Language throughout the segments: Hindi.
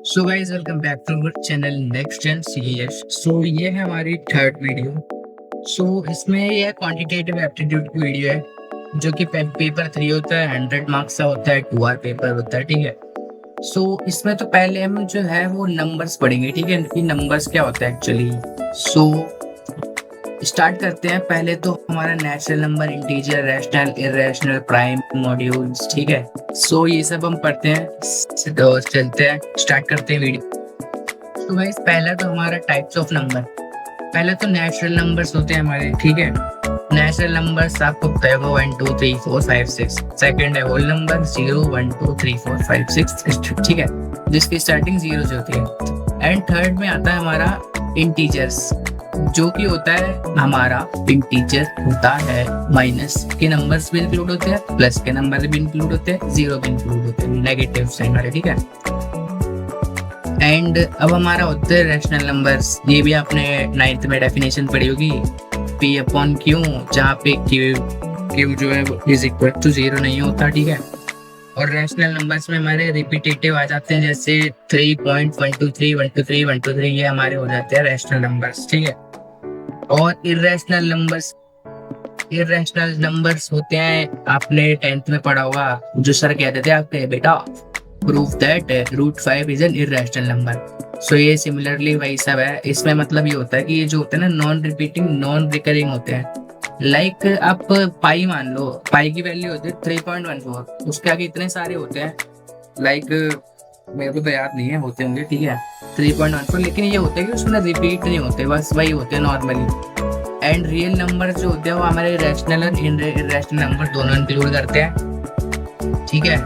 So guys welcome back to our channel next gen CS. So ये है हमारी थर्ड वीडियो। सो इसमें ये क्वांटिटेटिव एप्टीट्यूड की वीडियो है जो कि पेपर 3 होता है, 100 मार्क्स का होता है, 2 आवर पेपर होता है। ठीक है। सो इसमें तो पहले हम जो है वो नंबर्स पढ़ेंगे। ठीक है कि नंबर्स क्या होता है एक्चुअली। सो स्टार्ट करते हैं। पहले तो हमारा natural number, integer, rational, irrational, prime, modules. ठीक है। सो ये सब हम पढ़ते हैं। तो चलते हैं, स्टार्ट करते हैं वीडियो। तो गाइस पहला तो हमारा टाइप्स ऑफ नंबर। पहले तो नेचुरल नंबर्स होते हैं हमारे। ठीक है। नेचुरल नंबर्स आपको पता है वो 1 2 3 4 5 6। सेकंड है होल नंबर 0 1 2 3 4 5 6। ठीक है, जिसकी स्टार्टिंग 0 से होती है। एंड थर्ड में आता है हमारा इंटीजर्स, जो कि होता है हमारा इंटीजर होता है माइनस के नंबर्स भी इंक्लूड होते हैं, प्लस के नंबर भी इंक्लूड होते हैं, जीरो भी इंक्लूड होते हैं, नेगेटिव साइन वाले। ठीक है। एंड अब हमारा होता है रैशनल नंबर्स। ये भी आपने 9th में डेफिनेशन पढ़ी होगी, पी अपॉन क्यू, जहाँ पे क्यू जो है इज इक्वल टू 0 नहीं होता। ठीक है। और रैशनल नंबर्स में हमारे रिपीटेटिव आ जाते हैं, जैसे 3.123 123 123, ये हमारे हो जाते हैं रैशनल नंबर्स। ठीक है। और इर्रेशनल नंबर्स होते हैं, आपने 10th में पढ़ा होगा, जो सर कहते थे आपके बेटा proof that root 5 is an irrational number. So ये सिमिलरली वही सब है। इसमें मतलब ये होता है कि ये जो होते हैं ना नॉन रिपीटिंग नॉन रिकरिंग होते हैं। लाइक आप पाई मान लो, पाई की वैल्यू होती है 3.14, उसके आगे इतने सारे होते हैं। लाइक मेरे को तो याद नहीं है, होते होंगे। ठीक है। 3.14, लेकिन ये होता है कि उसमें रिपीट नहीं होते, बस वही होते हैं नॉर्मली। एंड रियल नंबर जो होते हैं वो हमारे रैशनल और इर्रेशनल नंबर दोनों इंक्लूड करते हैं। ठीक है।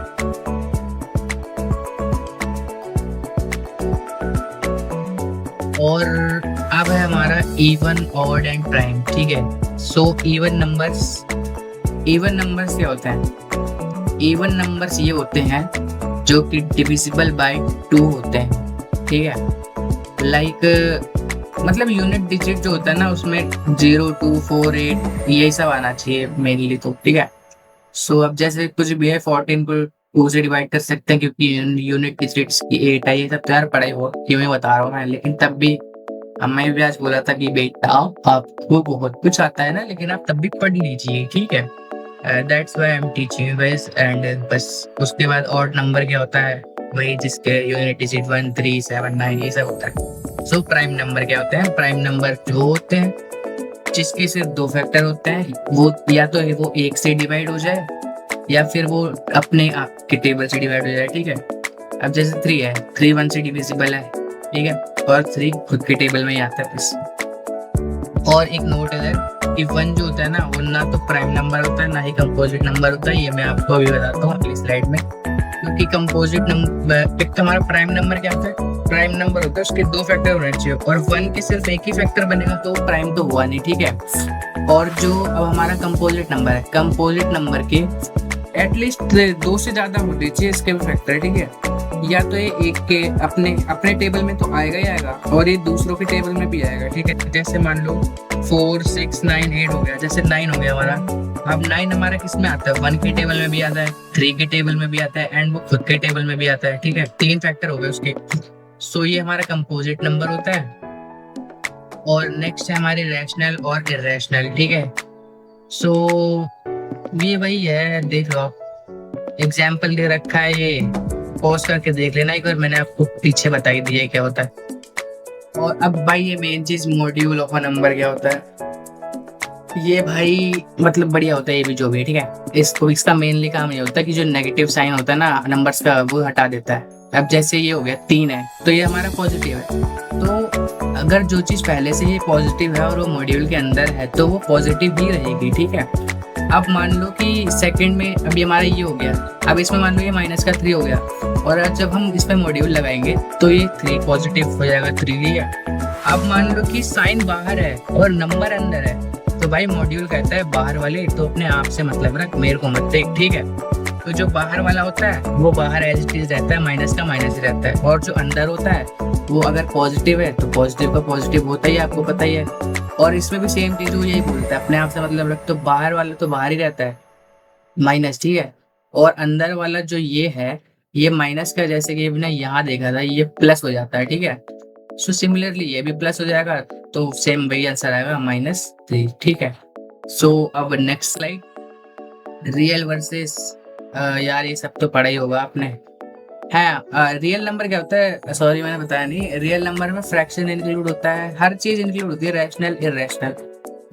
और अब है हमारा इवन, ऑड एंड प्राइम। ठीक है। सो इवन नंबर्स क्या होते हैं? इवन नंबर्स ये होते हैं जो कि डिविजिबल बाय 2 होते हैं। ठीक है। लाइक मतलब यूनिट डिजिट जो होता है ना, उसमें 0 2 4 8 यही सब आना चाहिए मेनली तो। ठीक है। सो अब जैसे कुछ भी है 14 को 2 से डिवाइड कर सकते हैं, क्योंकि यूनिट डिजिट्स की 8 है। ये सब यार पढ़ाई हो क्यों मैं बता रहा हूँ मैं, लेकिन तब भी अम्मा भी आज बोला था कि बेटा आपको बहुत कुछ आता है ना, लेकिन आप तब भी पढ़ लीजिए। ठीक है। That's why I am teaching you guys. And बस उसके बाद ऑड नंबर क्या होता है, वही जिसके यूनिट डिजिट 1 3 7 9 ये सब होता है। सो प्राइम नंबर क्या होते हैं? प्राइम नंबर जो होते हैं जिसके सिर्फ 2 फैक्टर होते हैं, वो या तो वो 1 से डिवाइड हो जाए या फिर वो अपने आप के टेबल से डिवाइड हो जाए। ठीक है। अब जैसे 3 है, 3 1 से डिविजिबल है। ठीक है। और 3 खुद के टेबल में ही आता है बस। और एक नोट है कि 1 जो होता है ना, वो ना तो प्राइम नंबर होता है ना ही कंपोजिट नंबर होता है। ये मैं आपको अभी बताता हूँ अगली स्लाइड में। क्योंकि कंपोजिट नंबर, एक हमारा प्राइम नंबर क्या होता है? प्राइम नंबर होता है उसके 2 फैक्टर होने चाहिए, और 1 के सिर्फ एक ही फैक्टर बनेगा तो प्राइम तो हुआ नहीं। ठीक है। और जो अब हमारा कंपोजिट नंबर है, कंपोजिट नंबर के एटलीस्ट 2 से ज्यादा होने चाहिए इसके फैक्टर। ठीक है। या तो ये एक के अपने टेबल में तो आएगा ही आएगा, और ये दूसरों के टेबल में भी आएगा। ठीक है। जैसे मान लो 4 6 9 8 हो गया, जैसे 9 हो गया हमारा। अब 9 हमारा किस में आता है? 1 के टेबल में भी आता है, 3 के टेबल में भी आता है, एंड वो खुद के टेबल में भी आता है। ठीक है। 3 फैक्टर हो गए उसके। सो ये हमारा कंपोजिट नंबर होता है। और नेक्स्ट है हमारे रैशनल और इर्रेशनल। ठीक है। सो ये वही है, देख लो आप, एग्जाम्पल दे रखा है, ये पॉज करके देख लेना एक बार, मैंने आपको पीछे बता ही दिया क्या होता है। और अब भाई ये मेन चीज मॉड्यूल ऑफ अ नंबर क्या होता है, ये भाई मतलब बढ़िया होता है ये भी जो भी। ठीक है। इसका मेनली काम ये होता है कि जो नेगेटिव साइन होता है ना नंबर्स का, वो हटा देता है। अब जैसे ये हो गया 3 है तो ये हमारा पॉजिटिव है, तो अगर जो चीज पहले से ही पॉजिटिव है और वो मॉड्यूल के अंदर है तो वो पॉजिटिव ही रहेगी। ठीक है। अब मान लो कि सेकंड में अभी हमारा ये हो गया, अब इसमें मान लो ये -3 हो गया, और जब हम इसमें मॉड्यूल लगाएंगे तो ये 3 पॉजिटिव हो जाएगा, 3। ठीक है। अब मान लो कि साइन बाहर है और नंबर अंदर है, तो भाई मॉड्यूल कहता है बाहर वाले तो अपने आप से मतलब रख, मेरे को मत देख। ठीक है। तो जो बाहर वाला होता है वो बाहर एज इट इज रहता है, माइनस का माइनस ही रहता है, और जो अंदर होता है वो अगर पॉजिटिव है तो पॉजिटिव का पॉजिटिव होता ही है, आपको पता ही है। और इसमें भी सेम चीज वो यही बोलता है, अपने आप से मतलब रख, तो बाहर वाला तो बाहर ही रहता है माइनस। ठीक है। और अंदर वाला जो ये है, ये माइनस का जैसे कि हमने यहाँ देखा था ये प्लस हो जाता है, ठीक है। सो सिमिलरली ये भी प्लस हो जाएगा, तो सेम वही आंसर आएगा -3, ठीक है। सो अब नेक्स्ट स्लाइड, रियल वर्सेस, यार ये सब तो पढ़ा ही होगा आपने। है रियल नंबर क्या होता है, सॉरी मैंने बताया नहीं, रियल नंबर में फ्रैक्शन इंक्लूड होता है, हर चीज इंक्लूड होती है, रैशनल इररेशनल,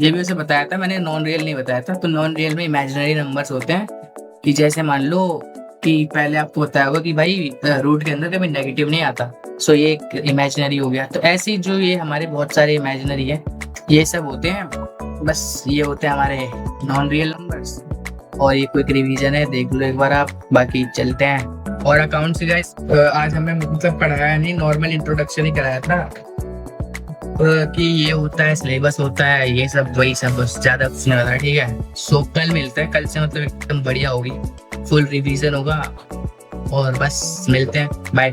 ये भी उसे बताया था मैंने, नॉन रियल नहीं बताया था। तो नॉन रियल में इमेजिनरी नंबर्स होते हैं, कि जैसे मान लो कि पहले आपको बताया होगा कि भाई रूट के अंदर कभी नेगेटिव नहीं आता, सो ये एक इमेजिनरी हो गया। तो ऐसे ही जो ये हमारे बहुत सारे इमेजिनरी है, ये सब होते हैं, बस ये होते हैं हमारे नॉन रियल नंबर्स। और ये क्विक रिवीजन है, देख लो एक बार आप, बाकी चलते हैं। और अकाउंट से गाइस आज हमें मतलब पढ़ाया नहीं, नॉर्मल इंट्रोडक्शन ही कराया था, कि ये होता है, सिलेबस होता है, ये सब वही सब, बस ज्यादा कुछ नहीं होता, ठीक है। सो कल मिलते हैं, कल से मतलब एकदम बढ़िया होगी, फुल रिवीजन होगा, और बस मिलते हैं, बाय।